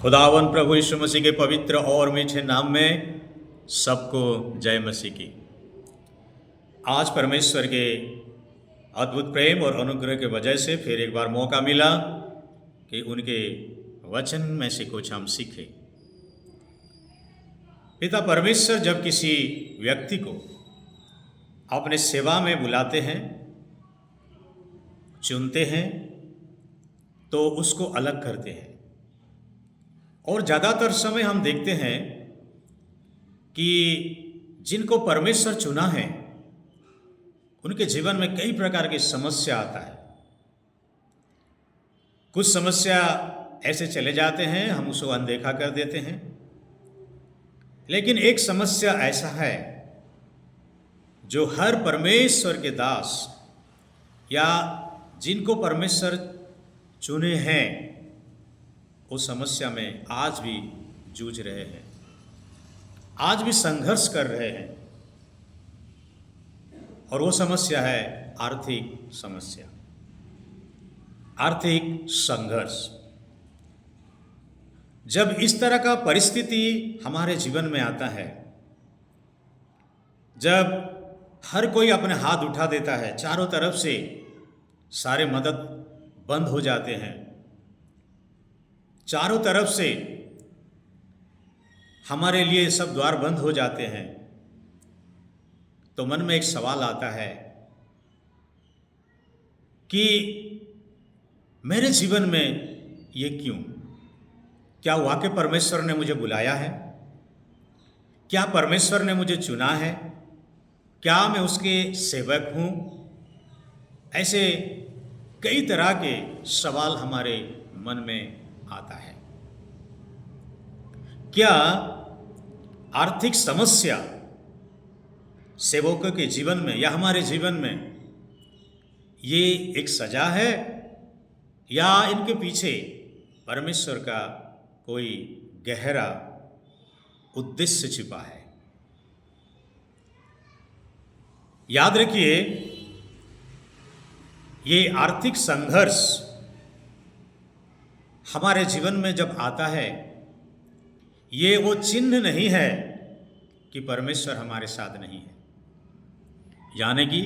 खुदावन प्रभु यीशु मसीह के पवित्र और मीठे नाम में सबको जय मसीह की। आज परमेश्वर के अद्भुत प्रेम और अनुग्रह के वजह से फिर एक बार मौका मिला कि उनके वचन में से कुछ हम सीखें। पिता परमेश्वर जब किसी व्यक्ति को अपने सेवा में बुलाते हैं, चुनते हैं, तो उसको अलग करते हैं। और ज़्यादातर समय हम देखते हैं कि जिनको परमेश्वर चुना है उनके जीवन में कई प्रकार की समस्या आता है। कुछ समस्या ऐसे चले जाते हैं, हम उसको अनदेखा कर देते हैं। लेकिन एक समस्या ऐसा है जो हर परमेश्वर के दास या जिनको परमेश्वर चुने हैं उस समस्या में आज भी जूझ रहे हैं, आज भी संघर्ष कर रहे हैं। और वो समस्या है आर्थिक समस्या, आर्थिक संघर्ष। जब इस तरह का परिस्थिति हमारे जीवन में आता है, जब हर कोई अपने हाथ उठा देता है, चारों तरफ से सारे मदद बंद हो जाते हैं, चारों तरफ से हमारे लिए सब द्वार बंद हो जाते हैं, तो मन में एक सवाल आता है कि मेरे जीवन में ये क्यों? क्या वाकई परमेश्वर ने मुझे बुलाया है? क्या परमेश्वर ने मुझे चुना है? क्या मैं उसके सेवक हूँ? ऐसे कई तरह के सवाल हमारे मन में आता है। क्या आर्थिक समस्या सेवकों के जीवन में या हमारे जीवन में ये एक सजा है, या इनके पीछे परमेश्वर का कोई गहरा उद्देश्य छिपा है? याद रखिए, ये आर्थिक संघर्ष हमारे जीवन में जब आता है, ये वो चिन्ह नहीं है कि परमेश्वर हमारे साथ नहीं है। यानी कि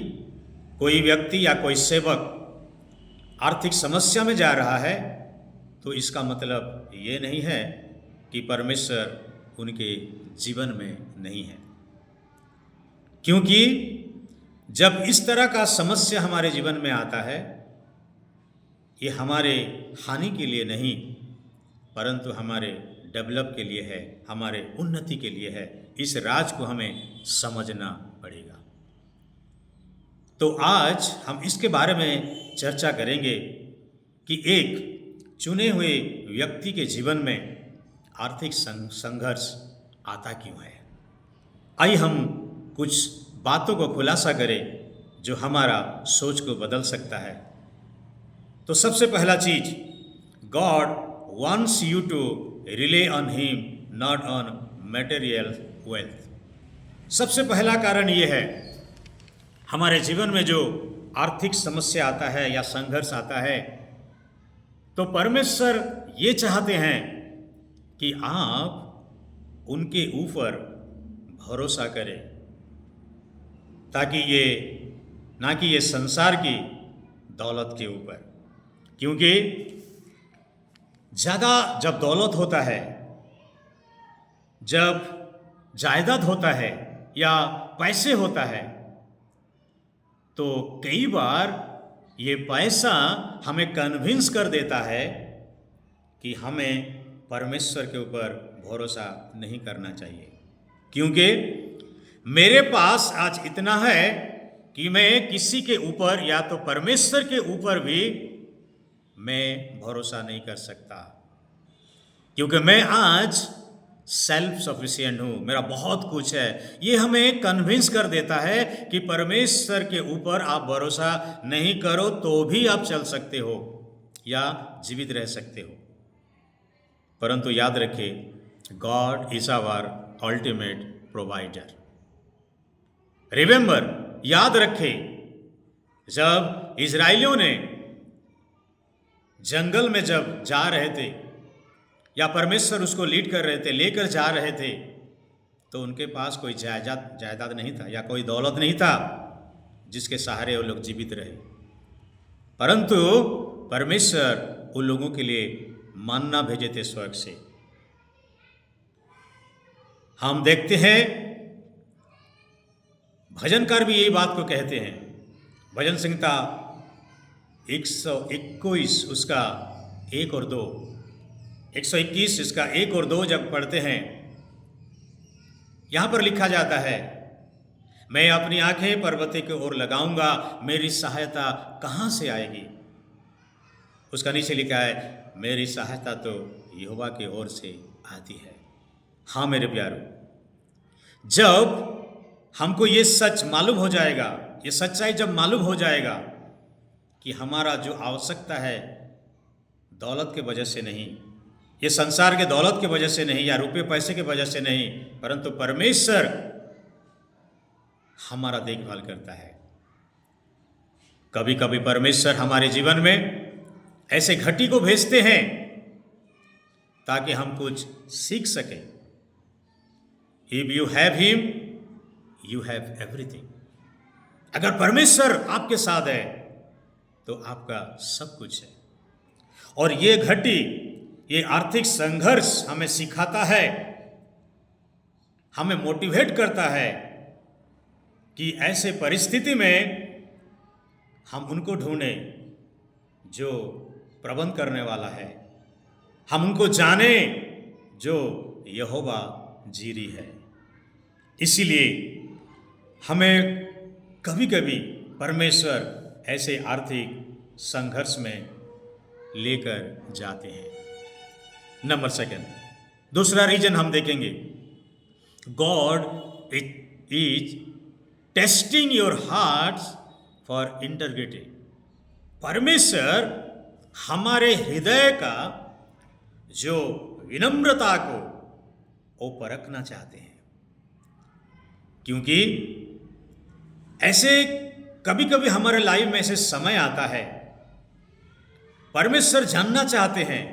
कोई व्यक्ति या कोई सेवक आर्थिक समस्या में जा रहा है तो इसका मतलब ये नहीं है कि परमेश्वर उनके जीवन में नहीं है। क्योंकि जब इस तरह का समस्या हमारे जीवन में आता है, ये हमारे हानि के लिए नहीं परंतु हमारे डेवलप के लिए है, हमारे उन्नति के लिए है। इस राज को हमें समझना पड़ेगा। तो आज हम इसके बारे में चर्चा करेंगे कि एक चुने हुए व्यक्ति के जीवन में आर्थिक संघर्ष आता क्यों है। आइए हम कुछ बातों को खुलासा करें जो हमारा सोच को बदल सकता है। तो सबसे पहला चीज, God wants you to rely on him, not on material wealth। सबसे पहला कारण ये है, हमारे जीवन में जो आर्थिक समस्या आता है या संघर्ष आता है, तो परमेश्वर ये चाहते हैं कि आप उनके ऊपर भरोसा करें, ताकि ये ना कि ये संसार की दौलत के ऊपर। क्योंकि ज़्यादा जब दौलत होता है, जब जायदाद होता है या पैसे होता है, तो कई बार ये पैसा हमें कन्विंस कर देता है कि हमें परमेश्वर के ऊपर भरोसा नहीं करना चाहिए। क्योंकि मेरे पास आज इतना है कि मैं किसी के ऊपर या तो परमेश्वर के ऊपर भी मैं भरोसा नहीं कर सकता, क्योंकि मैं आज सेल्फ सफिशिएंट हूँ, मेरा बहुत कुछ है। ये हमें कन्विंस कर देता है कि परमेश्वर के ऊपर आप भरोसा नहीं करो तो भी आप चल सकते हो या जीवित रह सकते हो। परंतु याद रखिए, God is our ultimate provider. Remember, याद रखें, जब इजराइलियों ने जंगल में जब जा रहे थे, या परमेश्वर उसको लीड कर रहे थे, लेकर जा रहे थे, तो उनके पास कोई जायदाद नहीं था या कोई दौलत नहीं था जिसके सहारे वो लोग जीवित रहे, परंतु परमेश्वर उन लोगों के लिए मन्ना भेजे थे स्वर्ग से। हम देखते हैं भजनकार भी यही बात को कहते हैं। भजन संहिता 121 उसका 1 और 2, 121 इसका 1 और 2 जब पढ़ते हैं, यहां पर लिखा जाता है, मैं अपनी आंखें पर्वत की ओर लगाऊंगा, मेरी सहायता कहां से आएगी। उसका नीचे लिखा है, मेरी सहायता तो यहोवा की ओर से आती है। हाँ मेरे प्यारों, जब हमको ये सच मालूम हो जाएगा, ये सच्चाई जब मालूम हो जाएगा कि हमारा जो आवश्यकता है दौलत के वजह से नहीं, ये संसार के दौलत के वजह से नहीं या रुपये पैसे के वजह से नहीं, परंतु परमेश्वर हमारा देखभाल करता है। कभी कभी परमेश्वर हमारे जीवन में ऐसे घटी को भेजते हैं ताकि हम कुछ सीख सकें। If you have him you have everything. अगर परमेश्वर आपके साथ है तो आपका सब कुछ है। और ये घटी, ये आर्थिक संघर्ष हमें सिखाता है, हमें मोटिवेट करता है कि ऐसे परिस्थिति में हम उनको ढूंढें जो प्रबंध करने वाला है, हम उनको जाने जो यहोवा जीरी है। इसीलिए हमें कभी कभी परमेश्वर ऐसे आर्थिक संघर्ष में लेकर जाते हैं। नंबर 2, दूसरा रीजन हम देखेंगे, God is testing your hearts for integrity. परमेश्वर हमारे हृदय का जो विनम्रता को वो परखना चाहते हैं, क्योंकि ऐसे कभी कभी हमारे लाइफ में ऐसे समय आता है, परमेश्वर जानना चाहते हैं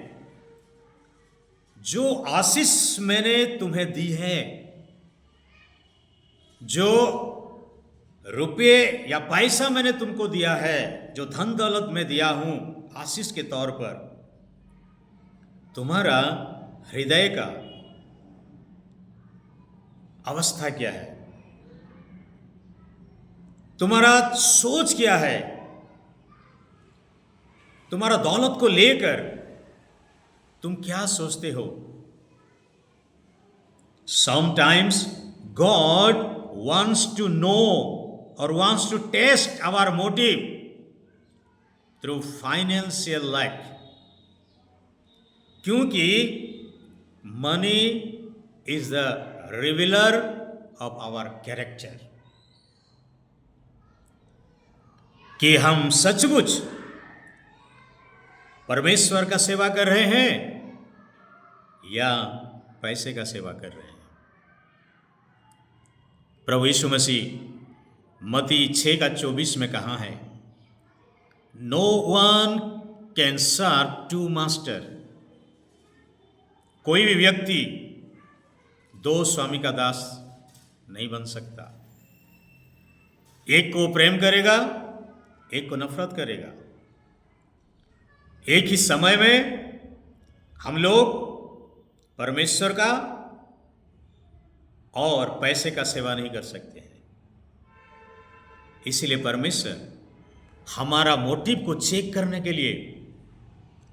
जो आशीष मैंने तुम्हें दी है, जो रुपये या पैसा मैंने तुमको दिया है, जो धन दौलत में दिया हूं आशीष के तौर पर, तुम्हारा हृदय का अवस्था क्या है, तुम्हारा सोच क्या है, तुम्हारा दौलत को लेकर तुम क्या सोचते हो। Sometimes God wants to know or wants to test our motive through financial lack, क्योंकि money is the revealer of our character, कि हम सचमुच परमेश्वर का सेवा कर रहे हैं या पैसे का सेवा कर रहे हैं। प्रभु यीशु मसीह मत्ती 6:24 में कहा है, no one can serve two master. कोई भी व्यक्ति 2 स्वामी का दास नहीं बन सकता। एक को प्रेम करेगा, एक को नफरत करेगा। एक ही समय में हम लोग परमेश्वर का और पैसे का सेवा नहीं कर सकते हैं। इसीलिए परमेश्वर हमारा मोटिव को चेक करने के लिए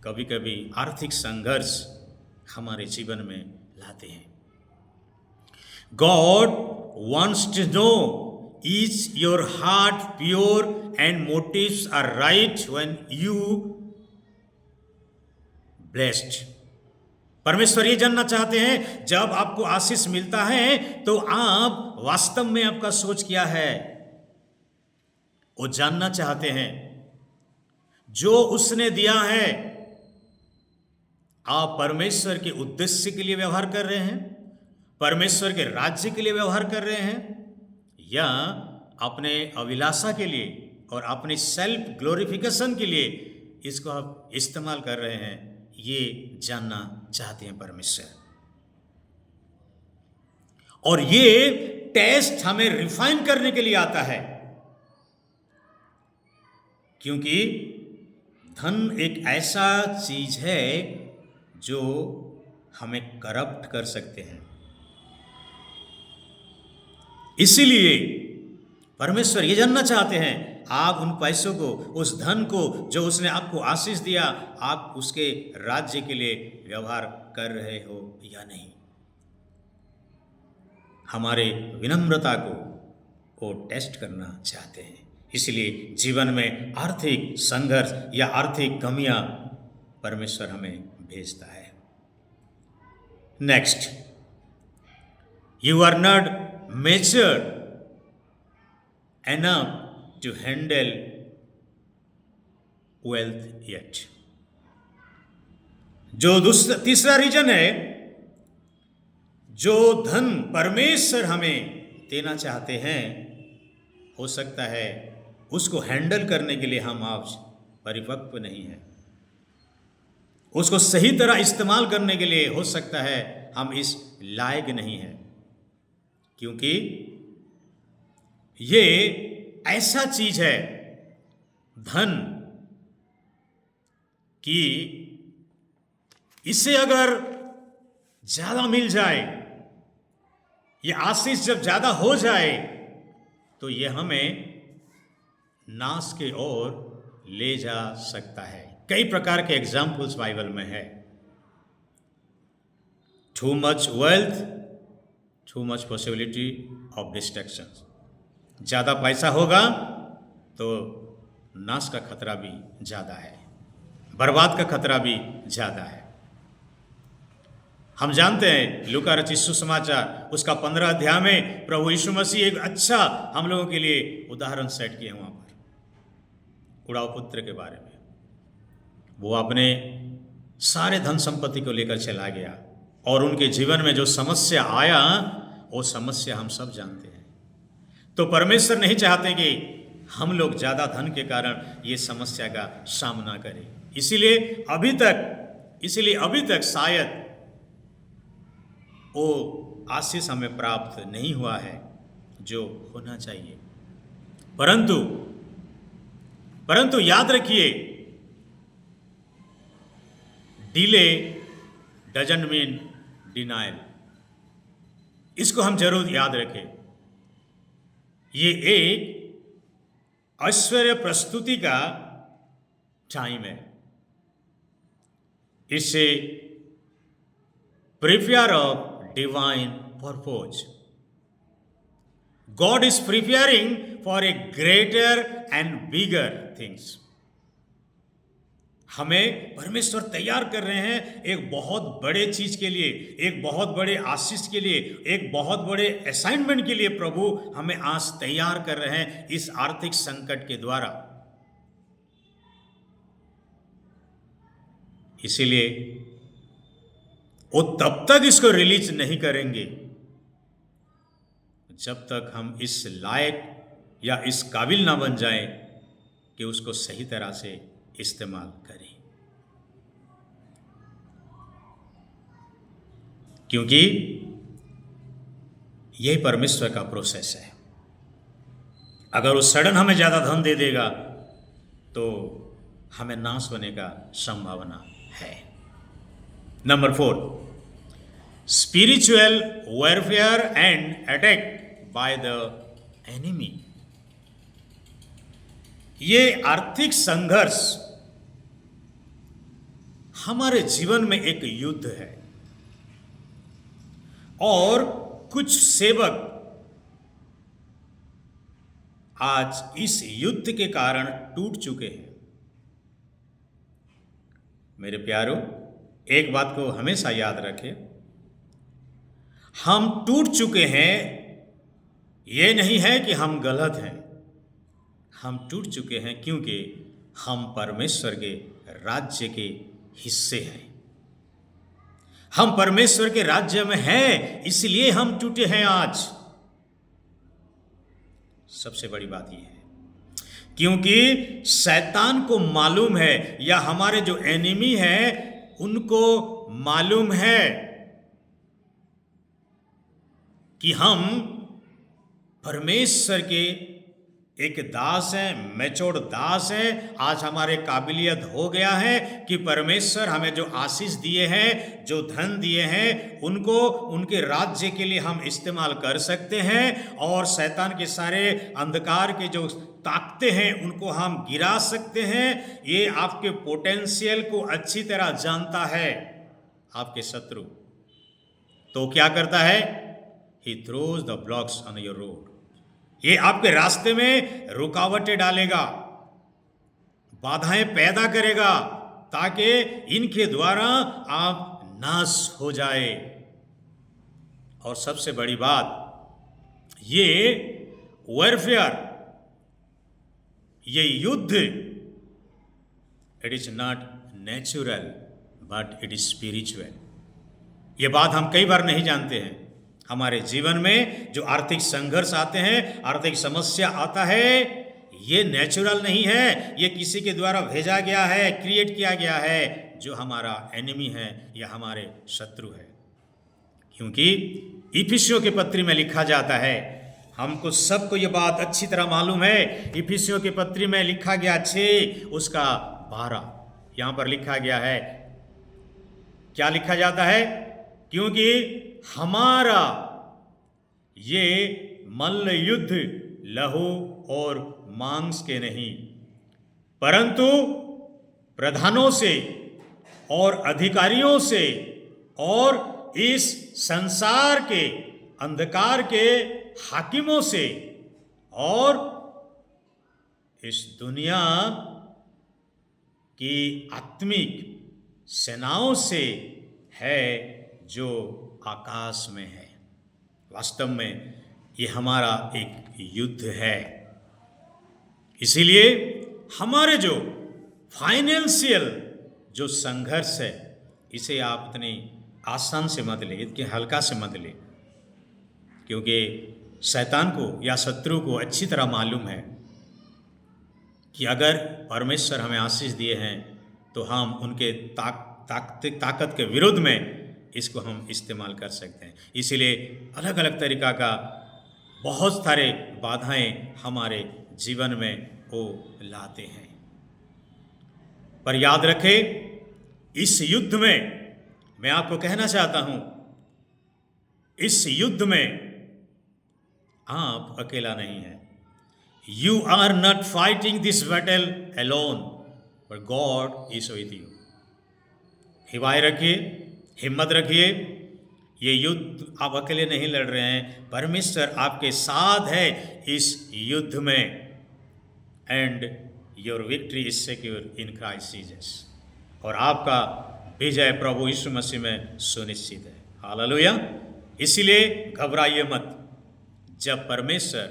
कभी कभी आर्थिक संघर्ष हमारे जीवन में लाते हैं। God wants to know, is your heart pure and motives are right when you blessed? परमेश्वर ये जानना चाहते हैं, जब आपको आशीष मिलता है तो आप वास्तव में आपका सोच क्या है, वो जानना चाहते हैं। जो उसने दिया है, आप परमेश्वर के उद्देश्य के लिए व्यवहार कर रहे हैं, परमेश्वर के राज्य के लिए व्यवहार कर रहे हैं, या अपने अभिलाषा के लिए और अपने सेल्फ ग्लोरिफिकेशन के लिए इसको आप इस्तेमाल कर रहे हैं, ये जानना चाहते हैं परमेश्वर। और ये टेस्ट हमें रिफाइन करने के लिए आता है, क्योंकि धन एक ऐसा चीज है जो हमें करप्ट कर सकते हैं। इसीलिए परमेश्वर ये जानना चाहते हैं, आप उन पैसों को, उस धन को जो उसने आपको आशीष दिया, आप उसके राज्य के लिए व्यवहार कर रहे हो या नहीं। हमारे विनम्रता को वो टेस्ट करना चाहते हैं। इसलिए जीवन में आर्थिक संघर्ष या आर्थिक कमियां परमेश्वर हमें भेजता है। Next, you are not matured enough to handle wealth yet। जो तीसरा रीजन है, जो धन परमेश्वर हमें देना चाहते हैं, हो सकता है उसको हैंडल करने के लिए हम आज परिपक्व नहीं हैं। उसको सही तरह इस्तेमाल करने के लिए हो सकता है हम इस लायक नहीं हैं, क्योंकि ये ऐसा चीज है धन कि इसे अगर ज्यादा मिल जाए, ये आशीष जब ज्यादा हो जाए, तो ये हमें नाश की ओर ले जा सकता है। कई प्रकार के एग्जाम्पल्स बाइबल में है। Too much wealth, too much possibility of destruction. ज्यादा पैसा होगा तो नाश का खतरा भी ज्यादा है, बर्बाद का खतरा भी ज्यादा है। हम जानते हैं लूका रचित सुसमाचार उसका 15 अध्याय में प्रभु यीशु मसीह एक अच्छा हम लोगों के लिए उदाहरण सेट किए वहां पर उड़ाऊ पुत्र के बारे में। वो अपने सारे धन संपत्ति को लेकर चला गया और उनके जीवन में जो समस्या आया, वो समस्या हम सब जानते हैं। तो परमेश्वर नहीं चाहते कि हम लोग ज्यादा धन के कारण ये समस्या का सामना करें। इसीलिए अभी तक शायद वो आशीष हमें प्राप्त नहीं हुआ है जो होना चाहिए। परंतु याद रखिए, डिले डजंट मीन डिनायल। इसको हम जरूर याद रखें। ये एक ऐश्वर्य प्रस्तुति का टाइम है। इससे prepare of divine purpose. God is preparing for a greater and bigger things. हमें परमेश्वर तैयार कर रहे हैं एक बहुत बड़े चीज के लिए, एक बहुत बड़े आशीष के लिए, एक बहुत बड़े असाइनमेंट के लिए प्रभु हमें आज तैयार कर रहे हैं इस आर्थिक संकट के द्वारा। इसीलिए वो तब तक इसको रिलीज नहीं करेंगे जब तक हम इस लायक या इस काबिल ना बन जाएं कि उसको सही तरह से इस्तेमाल करें। क्योंकि यही परमेश्वर का प्रोसेस है। अगर वो सडन हमें ज्यादा धन दे देगा तो हमें नाश होने का संभावना है। Number 4, spiritual warfare and attack by the enemy. ये आर्थिक संघर्ष हमारे जीवन में एक युद्ध है और कुछ सेवक आज इस युद्ध के कारण टूट चुके हैं। मेरे प्यारों, एक बात को हमेशा याद रखें, हम टूट चुके हैं ये नहीं है कि हम गलत हैं। हम टूट चुके हैं क्योंकि हम परमेश्वर के राज्य के हिस्से हैं। हम परमेश्वर के राज्य में हैं, इसलिए हम टूटे हैं आज। सबसे बड़ी बात यह है क्योंकि शैतान को मालूम है, या हमारे जो एनिमी है उनको मालूम है कि हम परमेश्वर के एक दास है, मैच्योर्ड दास है। आज हमारे काबिलियत हो गया है कि परमेश्वर हमें जो आशीष दिए हैं, जो धन दिए हैं, उनको उनके राज्य के लिए हम इस्तेमाल कर सकते हैं और शैतान के सारे अंधकार के जो ताकतें हैं उनको हम गिरा सकते हैं। ये आपके पोटेंशियल को अच्छी तरह जानता है आपके शत्रु। तो क्या करता है? He throws the blocks on your road. ये आपके रास्ते में रुकावटें डालेगा, बाधाएं पैदा करेगा ताकि इनके द्वारा आप नाश हो जाए। और सबसे बड़ी बात, ये वॉरफेयर, ये युद्ध, it is not natural but it is spiritual. ये बात हम कई बार नहीं जानते हैं। हमारे जीवन में जो आर्थिक संघर्ष आते हैं, आर्थिक समस्या आता है, ये नेचुरल नहीं है, ये किसी के द्वारा भेजा गया है, क्रिएट किया गया है, जो हमारा एनिमी है या हमारे शत्रु है। क्योंकि इफिसियों के पत्री में लिखा जाता है, हमको सबको ये बात अच्छी तरह मालूम है। इफिसियों के पत्री में लिखा गया 6 उसका 12, यहाँ पर लिखा गया है, क्या लिखा जाता है? क्योंकि हमारा ये मल्ल युद्ध लहू और मांस के नहीं, परंतु प्रधानों से और अधिकारियों से और इस संसार के अंधकार के हाकिमों से और इस दुनिया की आत्मिक सेनाओं से है जो आकाश में है। वास्तव में ये हमारा एक युद्ध है। इसीलिए हमारे जो फाइनेंशियल जो संघर्ष है, इसे आप इतनी आसान से मत ले, इतने हल्का से मत ले, क्योंकि शैतान को या शत्रु को अच्छी तरह मालूम है कि अगर परमेश्वर हमें आशीष दिए हैं तो हम उनके ताकत के विरुद्ध में इसको हम इस्तेमाल कर सकते हैं। इसीलिए अलग अलग तरीका का बहुत सारे बाधाएं हमारे जीवन में वो लाते हैं। पर याद रखें, इस युद्ध में मैं आपको कहना चाहता हूं, इस युद्ध में आप अकेला नहीं हैं। You are not fighting this battle alone, but God is with you. हिवाए रखिए, हिम्मत रखिए, ये युद्ध आप अकेले नहीं लड़ रहे हैं, परमेश्वर आपके साथ है इस युद्ध में। And your victory is secure in Christ Jesus. और आपका विजय प्रभु यीशु मसीह में सुनिश्चित है। हालेलुया। इसीलिए घबराइए मत। जब परमेश्वर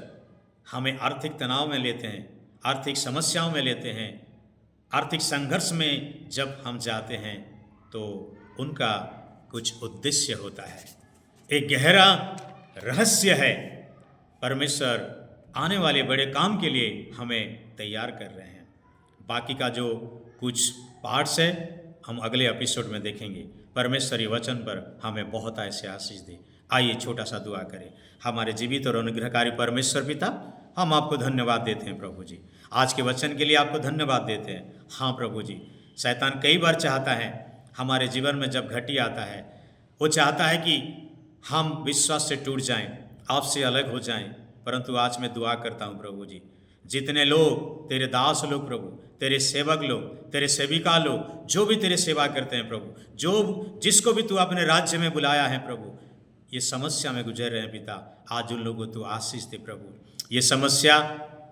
हमें आर्थिक तनाव में लेते हैं, आर्थिक समस्याओं में लेते हैं, आर्थिक संघर्ष में जब हम जाते हैं, तो उनका कुछ उद्देश्य होता है, एक गहरा रहस्य है। परमेश्वर आने वाले बड़े काम के लिए हमें तैयार कर रहे हैं। बाकी का जो कुछ पार्ट्स है हम अगले एपिसोड में देखेंगे। परमेश्वरी वचन पर हमें बहुत ऐसे आशीष दे। आइए छोटा सा दुआ करें। हमारे जीवित और अनुग्रहकारी परमेश्वर पिता, हम आपको धन्यवाद देते हैं प्रभु जी, आज के वचन के लिए आपको धन्यवाद देते हैं। हाँ प्रभु जी, शैतान कई बार चाहता है हमारे जीवन में जब घटी आता है, वो चाहता है कि हम विश्वास से टूट जाएं, आपसे अलग हो जाएं। परंतु आज मैं दुआ करता हूं प्रभु जी, जितने लोग तेरे दास लोग प्रभु, तेरे सेवक लोग, तेरे सेविका लोग, जो भी तेरे सेवा करते हैं प्रभु, जो जिसको भी तू अपने राज्य में बुलाया है प्रभु, ये समस्या में गुजर रहे हैं पिता, आज उन लोगों को तू आशीष दे प्रभु। ये समस्या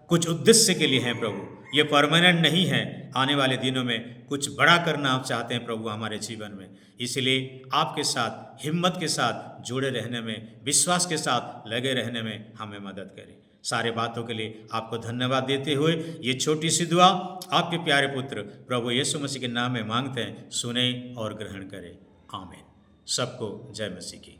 कुछ उद्देश्य के लिए है प्रभु, ये परमानेंट नहीं है। आने वाले दिनों में कुछ बड़ा करना आप चाहते हैं प्रभु हमारे जीवन में। इसलिए आपके साथ हिम्मत के साथ जुड़े रहने में, विश्वास के साथ लगे रहने में हमें मदद करें। सारे बातों के लिए आपको धन्यवाद देते हुए ये छोटी सी दुआ आपके प्यारे पुत्र प्रभु यीशु मसीह के नाम में मांगते हैं, सुने और ग्रहण करें। आमीन। सबको जय मसीह की।